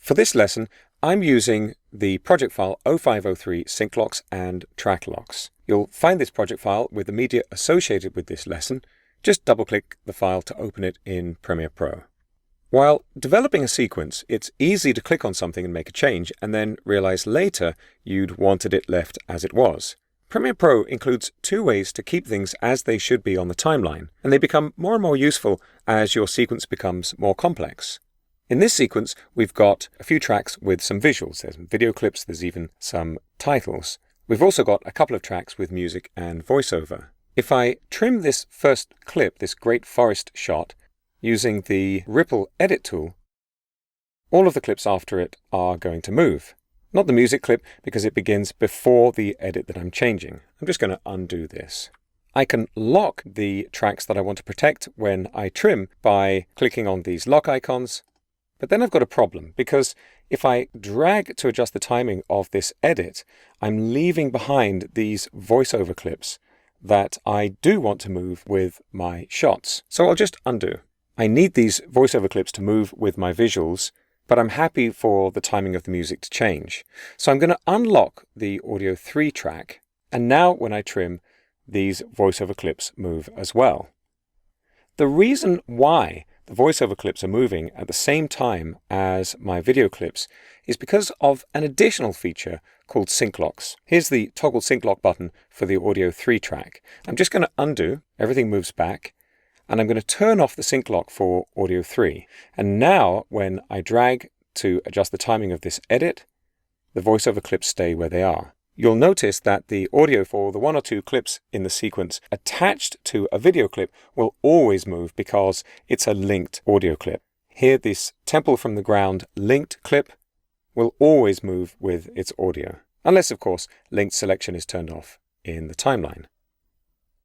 For this lesson, I'm using the project file 0503 sync locks and track locks. You'll find this project file with the media associated with this lesson. Just double-click the file to open it in Premiere Pro. While developing a sequence, it's easy to click on something and make a change and then realize later you'd wanted it left as it was. Premiere Pro includes two ways to keep things as they should be on the timeline, and they become more and more useful as your sequence becomes more complex. In this sequence, we've got a few tracks with some visuals. There's some video clips, there's even some titles. We've also got a couple of tracks with music and voiceover. If I trim this first clip, this great forest shot, using the Ripple Edit tool, all of the clips after it are going to move. Not the music clip, because it begins before the edit that I'm changing. I'm just going to undo this. I can lock the tracks that I want to protect when I trim by clicking on these lock icons. But then I've got a problem, because if I drag to adjust the timing of this edit, I'm leaving behind these voiceover clips that I do want to move with my shots. So I'll just undo. I need these voiceover clips to move with my visuals, but I'm happy for the timing of the music to change. So I'm going to unlock the Audio 3 track, and now when I trim, these voiceover clips move as well. The reason why the voiceover clips are moving at the same time as my video clips is because of an additional feature called sync locks. Here's the toggle sync lock button for the Audio 3 track. I'm just going to undo, everything moves back, and I'm going to turn off the sync lock for Audio 3. And now when I drag to adjust the timing of this edit, the voiceover clips stay where they are. You'll notice that the audio for the one or two clips in the sequence attached to a video clip will always move because it's a linked audio clip. Here, this Temple from the Ground linked clip will always move with its audio, unless of course linked selection is turned off in the timeline.